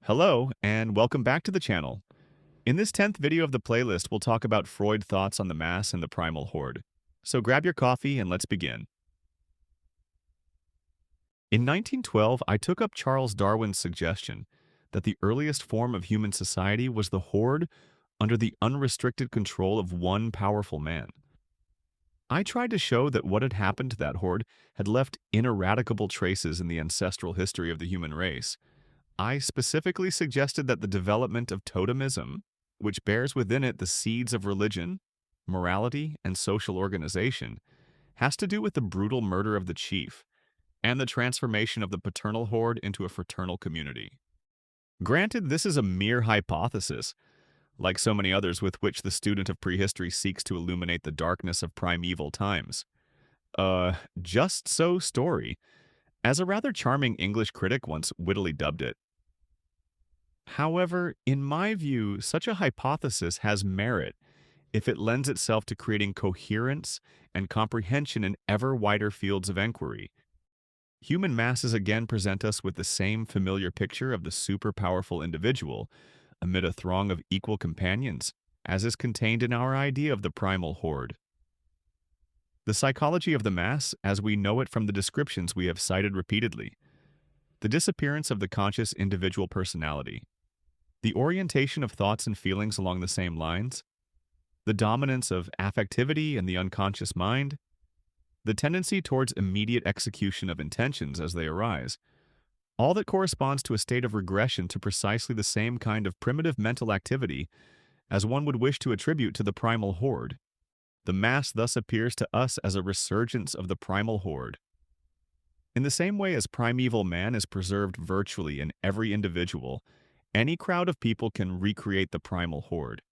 Hello, and welcome back to the channel. In this 10th video of the playlist, we'll talk about Freud thoughts on the mass and the primal horde. So grab your coffee and let's begin. In 1912, I took up Charles Darwin's suggestion that the earliest form of human society was the horde under the unrestricted control of one powerful man. I tried to show that what had happened to that horde had left ineradicable traces in the ancestral history of the human race. I specifically suggested that the development of totemism, which bears within it the seeds of religion, morality, and social organization, has to do with the brutal murder of the chief and the transformation of the paternal horde into a fraternal community. Granted, this is a mere hypothesis, like so many others with which the student of prehistory seeks to illuminate the darkness of primeval times. Just so story, as a rather charming English critic once wittily dubbed it. However, in my view, such a hypothesis has merit if it lends itself to creating coherence and comprehension in ever wider fields of enquiry. Human masses again present us with the same familiar picture of the super-powerful individual amid a throng of equal companions, as is contained in our idea of the primal horde. The psychology of the mass, as we know it from the descriptions we have cited repeatedly, the disappearance of the conscious individual personality, the orientation of thoughts and feelings along the same lines, the dominance of affectivity in the unconscious mind, the tendency towards immediate execution of intentions as they arise, all that corresponds to a state of regression to precisely the same kind of primitive mental activity as one would wish to attribute to the primal horde. The mass thus appears to us as a resurgence of the primal horde. In the same way as primeval man is preserved virtually in every individual, any crowd of people can recreate the primal horde.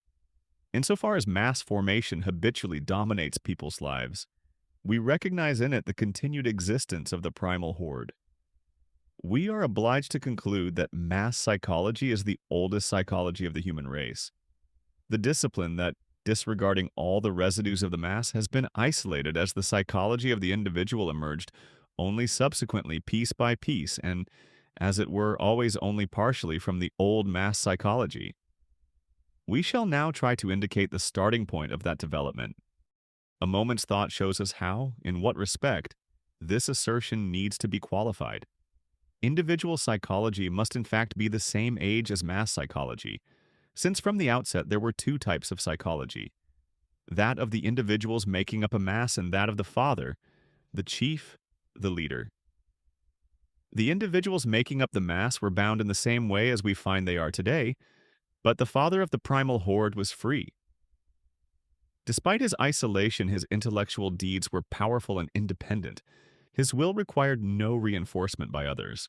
Insofar as mass formation habitually dominates people's lives, we recognize in it the continued existence of the primal horde. We are obliged to conclude that mass psychology is the oldest psychology of the human race. The discipline that, disregarding all the residues of the mass, has been isolated as the psychology of the individual emerged only subsequently piece by piece and, as it were, always only partially from the old mass psychology. We shall now try to indicate the starting point of that development. A moment's thought shows us how, in what respect, this assertion needs to be qualified. Individual psychology must in fact be the same age as mass psychology, since from the outset there were two types of psychology: that of the individuals making up a mass and that of the father, the chief, the leader. The individuals making up the mass were bound in the same way as we find they are today, but the father of the primal horde was free. Despite his isolation, his intellectual deeds were powerful and independent. His will required no reinforcement by others.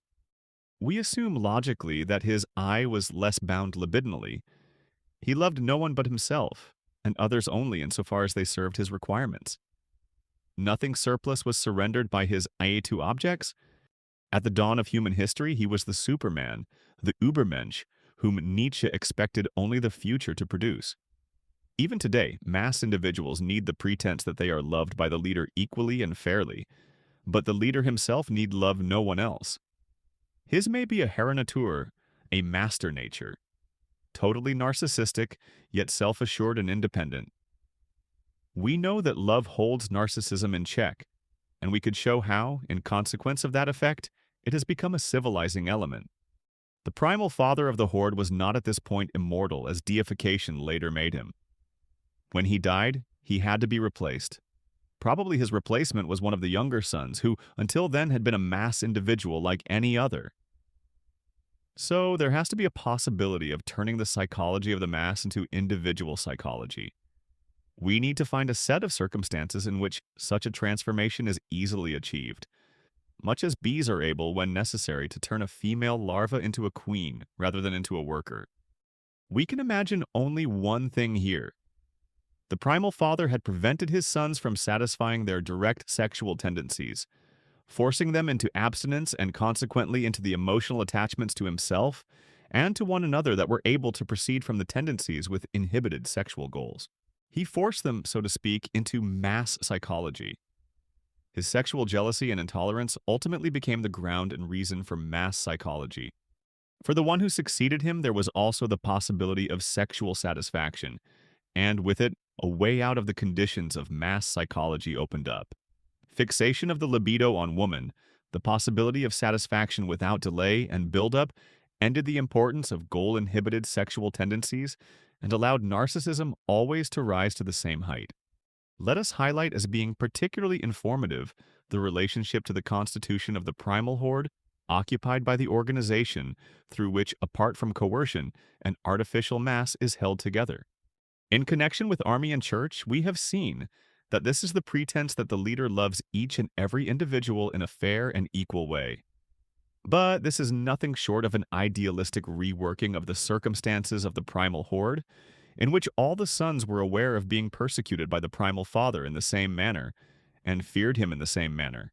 We assume logically that his I was less bound libidinally. He loved no one but himself, and others only insofar as they served his requirements. Nothing surplus was surrendered by his I to objects. At the dawn of human history, he was the Superman, the Übermensch, whom Nietzsche expected only the future to produce. Even today, mass individuals need the pretense that they are loved by the leader equally and fairly, but the leader himself need love no one else. His may be a Herr Natur, a master nature, totally narcissistic, yet self-assured and independent. We know that love holds narcissism in check, and we could show how, in consequence of that effect, it has become a civilizing element. The primal father of the horde was not at this point immortal, as deification later made him. When he died, he had to be replaced. Probably his replacement was one of the younger sons, who until then had been a mass individual like any other. So there has to be a possibility of turning the psychology of the mass into individual psychology. We need to find a set of circumstances in which such a transformation is easily achieved, much as bees are able, when necessary, to turn a female larva into a queen rather than into a worker. We can imagine only one thing here. The primal father had prevented his sons from satisfying their direct sexual tendencies, forcing them into abstinence and consequently into the emotional attachments to himself and to one another that were able to proceed from the tendencies with inhibited sexual goals. He forced them, so to speak, into mass psychology. His sexual jealousy and intolerance ultimately became the ground and reason for mass psychology. For the one who succeeded him, there was also the possibility of sexual satisfaction, and with it, a way out of the conditions of mass psychology opened up. Fixation of the libido on woman, the possibility of satisfaction without delay and buildup, ended the importance of goal-inhibited sexual tendencies and allowed narcissism always to rise to the same height. Let us highlight as being particularly informative the relationship to the constitution of the primal horde occupied by the organization through which, apart from coercion, an artificial mass is held together. In connection with army and church, we have seen that this is the pretense that the leader loves each and every individual in a fair and equal way. But this is nothing short of an idealistic reworking of the circumstances of the primal horde, in which all the sons were aware of being persecuted by the primal father in the same manner, and feared him in the same manner.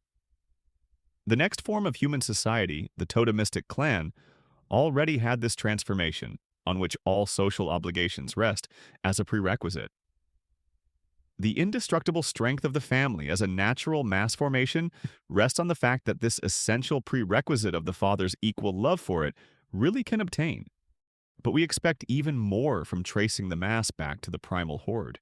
The next form of human society, the totemistic clan, already had this transformation, on which all social obligations rest, as a prerequisite. The indestructible strength of the family as a natural mass formation rests on the fact that this essential prerequisite of the father's equal love for it really can obtain. But we expect even more from tracing the mass back to the primal horde.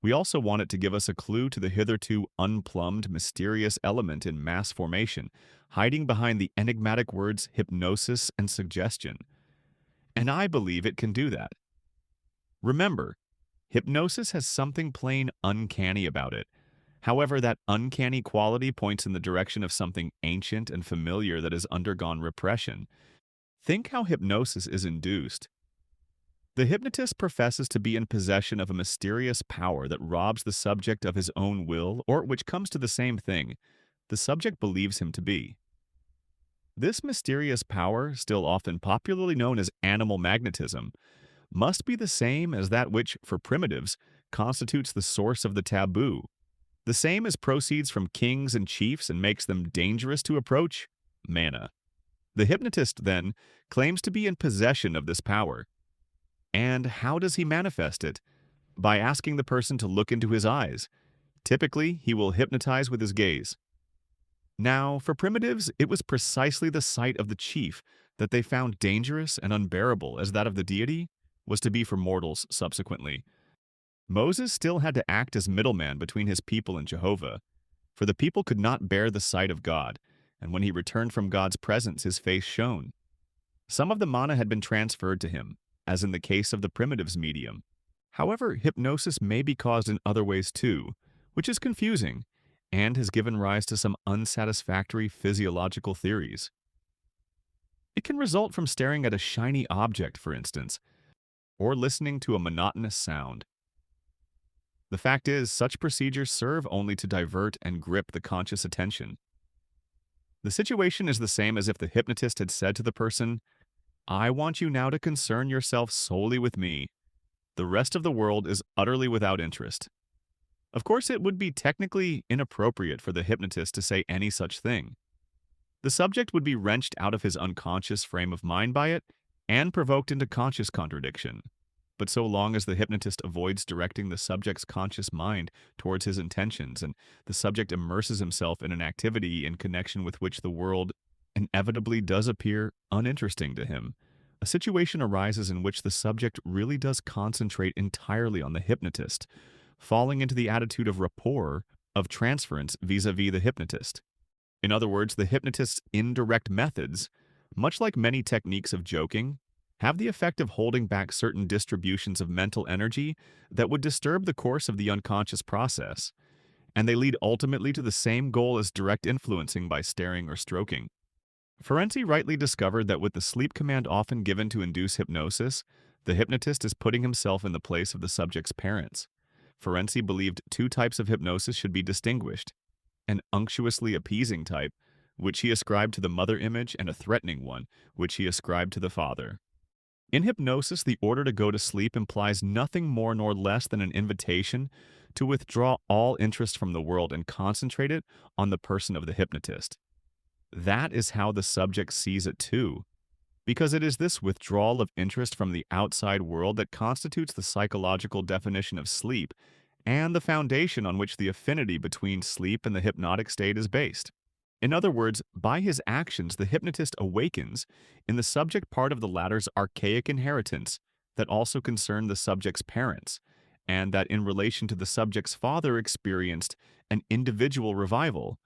We also want it to give us a clue to the hitherto unplumbed, mysterious element in mass formation, hiding behind the enigmatic words hypnosis and suggestion. And I believe it can do that. Remember, hypnosis has something plain uncanny about it. However, that uncanny quality points in the direction of something ancient and familiar that has undergone repression. Think how hypnosis is induced. The hypnotist professes to be in possession of a mysterious power that robs the subject of his own will, or which comes to the same thing, the subject believes him to be. This mysterious power, still often popularly known as animal magnetism, must be the same as that which, for primitives, constitutes the source of the taboo, the same as proceeds from kings and chiefs and makes them dangerous to approach, mana. The hypnotist, then, claims to be in possession of this power. And how does he manifest it? By asking the person to look into his eyes. Typically, he will hypnotize with his gaze. Now, for primitives, it was precisely the sight of the chief that they found dangerous and unbearable as that of the deity was to be for mortals subsequently. Moses still had to act as middleman between his people and Jehovah, for the people could not bear the sight of God, and when he returned from God's presence, his face shone. Some of the mana had been transferred to him, as in the case of the primitive's medium. However, hypnosis may be caused in other ways too, which is confusing, and has given rise to some unsatisfactory physiological theories. It can result from staring at a shiny object, for instance, or listening to a monotonous sound. The fact is, such procedures serve only to divert and grip the conscious attention. The situation is the same as if the hypnotist had said to the person, "I want you now to concern yourself solely with me. The rest of the world is utterly without interest." Of course, it would be technically inappropriate for the hypnotist to say any such thing. The subject would be wrenched out of his unconscious frame of mind by it and provoked into conscious contradiction. But so long as the hypnotist avoids directing the subject's conscious mind towards his intentions and the subject immerses himself in an activity in connection with which the world inevitably does appear uninteresting to him, a situation arises in which the subject really does concentrate entirely on the hypnotist, falling into the attitude of rapport, of transference vis-a-vis the hypnotist. In other words, the hypnotist's indirect methods, much like many techniques of joking, have the effect of holding back certain distributions of mental energy that would disturb the course of the unconscious process, and they lead ultimately to the same goal as direct influencing by staring or stroking. Ferenczi rightly discovered that with the sleep command often given to induce hypnosis, the hypnotist is putting himself in the place of the subject's parents. Ferenczi believed two types of hypnosis should be distinguished: an unctuously appeasing type, which he ascribed to the mother image, and a threatening one, which he ascribed to the father. In hypnosis, the order to go to sleep implies nothing more nor less than an invitation to withdraw all interest from the world and concentrate it on the person of the hypnotist. That is how the subject sees it too, because it is this withdrawal of interest from the outside world that constitutes the psychological definition of sleep and the foundation on which the affinity between sleep and the hypnotic state is based. In other words, by his actions, the hypnotist awakens in the subject part of the latter's archaic inheritance that also concerned the subject's parents, and that in relation to the subject's father experienced an individual revival.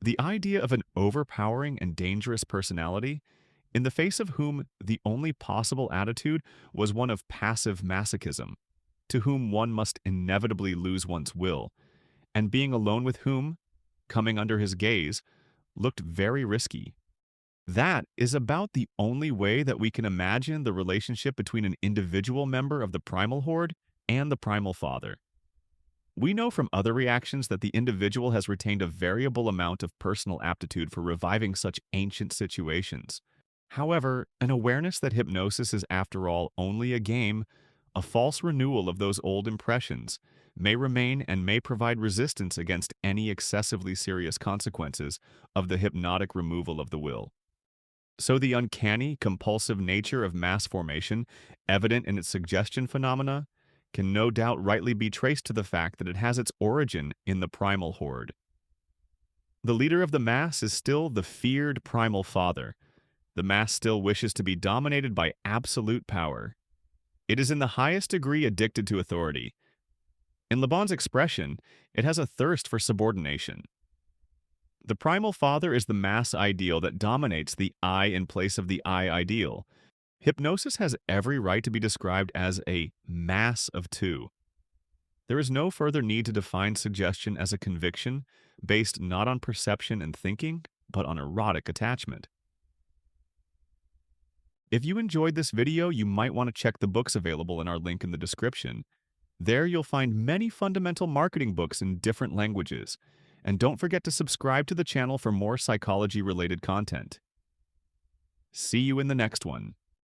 The idea of an overpowering and dangerous personality, in the face of whom the only possible attitude was one of passive masochism, to whom one must inevitably lose one's will, and being alone with whom, coming under his gaze, looked very risky. That is about the only way that we can imagine the relationship between an individual member of the primal horde and the primal father. We know from other reactions that the individual has retained a variable amount of personal aptitude for reviving such ancient situations. However, an awareness that hypnosis is after all only a game, a false renewal of those old impressions, may remain and may provide resistance against any excessively serious consequences of the hypnotic removal of the will. So the uncanny, compulsive nature of mass formation, evident in its suggestion phenomena, can no doubt rightly be traced to the fact that it has its origin in the primal horde. The leader of the mass is still the feared primal father. The mass still wishes to be dominated by absolute power. It is in the highest degree addicted to authority. In Le Bon's expression, it has a thirst for subordination. The primal father is the mass ideal that dominates the I in place of the I ideal. Hypnosis has every right to be described as a mass of two. There is no further need to define suggestion as a conviction based not on perception and thinking, but on erotic attachment. If you enjoyed this video, you might want to check the books available in our link in the description. There you'll find many fundamental marketing books in different languages. And don't forget to subscribe to the channel for more psychology-related content. See you in the next one.